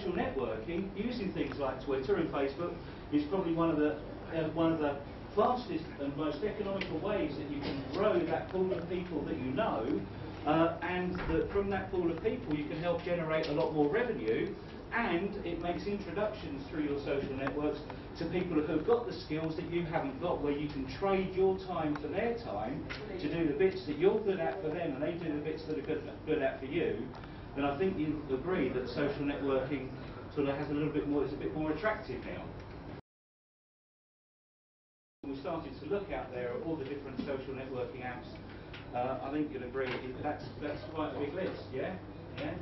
social networking, using things like Twitter and Facebook, is probably one of the fastest and most economical ways that you can grow that pool of people that you know, and that from that pool of people you can help generate a lot more revenue, and it makes introductions through your social networks to people who've got the skills that you haven't got, where you can trade your time for their time to do the bits that you're good at for them and they do the bits that are good at for you. Then I think you agree that social networking sort of has a little bit more, it's a bit more attractive now. We started to look out there at all the different social networking apps. I think you'll agree that's quite a big list, yeah? Yeah?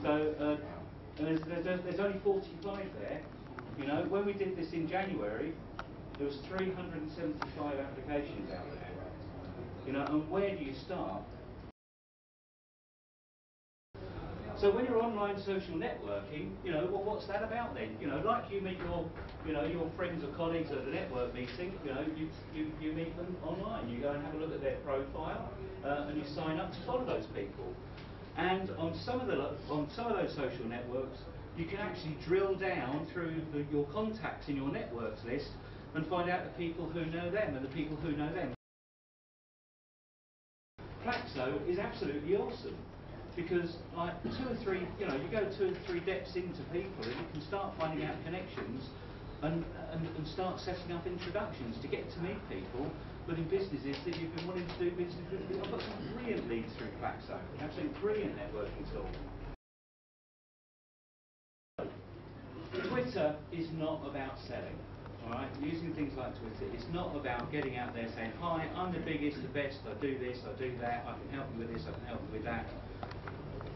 So, and there's only 45 there. You know, when we did this in January, there was 375 applications out there. You know, and where do you start? So when you're online social networking, you know, well, what's that about then? You know, like you meet your friends or colleagues at a network meeting, you know, you meet them online. You go and have a look at their profile, and you sign up to follow those people. And on some of those social networks, you can actually drill down through your contacts in your networks list and find out the people who know them and the people who know them. Plaxo is absolutely awesome, because like you go 2 or 3 depths into people and you can start finding out connections and start setting up introductions to get to meet people within businesses that you've been wanting to do business with. I've got some brilliant leads through Plaxo, absolutely brilliant networking tool. Twitter is not about selling, alright? Using things like Twitter, it's not about getting out there saying, hi, I'm the biggest, the best, I do this, I do that, I can help you with this, I can help you with that.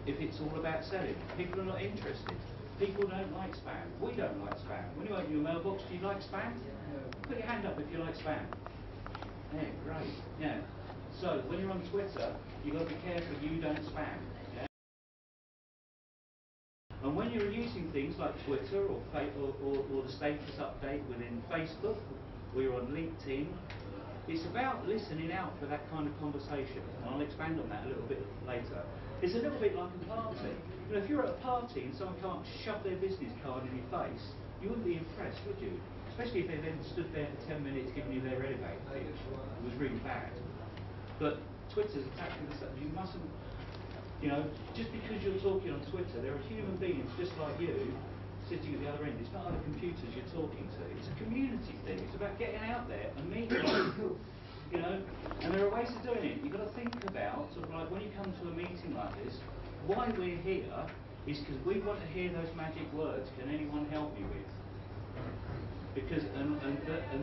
If it's all about selling, people are not interested. People don't like spam. We don't like spam. When you open your mailbox, do you like spam? Put your hand up if you like spam. Yeah, great. Yeah. So when you're on Twitter, you've got to be careful you don't spam. Yeah? And when you're using things like Twitter or the status update within Facebook, or you're on LinkedIn, it's about listening out for that kind of conversation. And I'll expand on that a little bit later. It's a little bit like a party. You know, if you're at a party and someone can't shove their business card in your face, you wouldn't be impressed, would you? Especially if they then stood there for 10 minutes giving you their elevator pitch. It was really bad. But Twitter's exactly the same. You mustn't, you know, just because you're talking on Twitter, there are human beings just like you sitting at the other end. It's not other computers you're talking to. It's a community thing. It's about getting out there and meeting people. You know, and there are ways of doing it. You've got to think about, sort of like when you come to a meeting like this, why we're here is because we want to hear those magic words. Can anyone help me with? Because and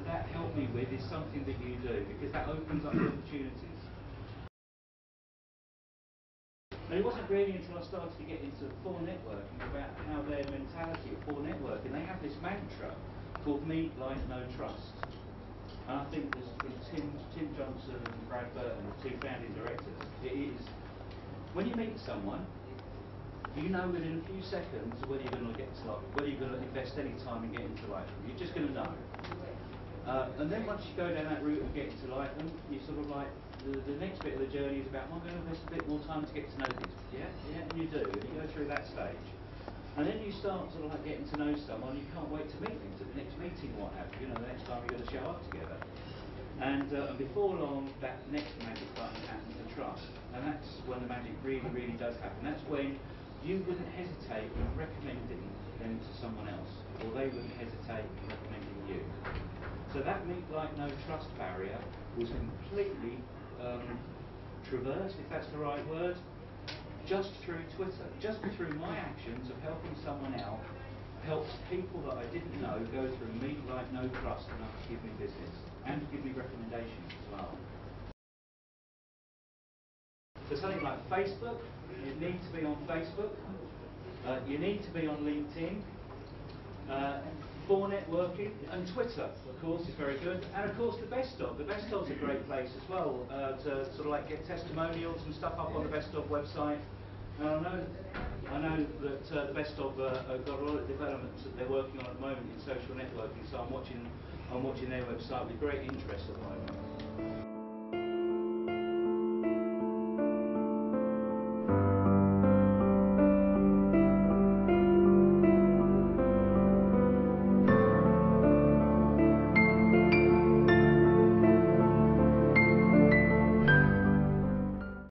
that help me with is something that you do, because that opens up the opportunities. And it wasn't really until I started to get into 4networking about how their mentality of 4networking, they have this mantra called meet, like, know, trust. And I think there's Tim Johnson and Brad Burton, the 2 founding directors. It is, when you meet someone, you know within a few seconds whether you're going to whether you're going to invest any time in getting to like them. You're just going to know. And then once you go down that route of getting to like them, you sort of like, the next bit of the journey is about, I'm going to invest a bit more time to get to know these. Yeah, and you do. And you go through that stage. And then you start sort of like getting to know someone, you can't wait to meet them, to the next meeting, what have you, the next time you're going to show up together. And before long, that next magic button happens, the trust. And that's when the magic really, really does happen. That's when you wouldn't hesitate in recommending them to someone else, or they wouldn't hesitate in recommending you. So that meet, like, no trust barrier was completely traversed, if that's the right word, just through Twitter, just through my actions of helping someone out, helps people that I didn't know go through meet, like, no trust enough to give me business and to give me recommendations as well. So something like Facebook, you need to be on Facebook, you need to be on LinkedIn, 4networking, and Twitter, of course, is very good, and of course the Best Of. The Best Of's a great place as well to sort of like get testimonials and stuff up on the Best Of website. And I know that the Best Of have got a lot of developments that they're working on at the moment in social networking, so I'm watching their website with great interest at the moment.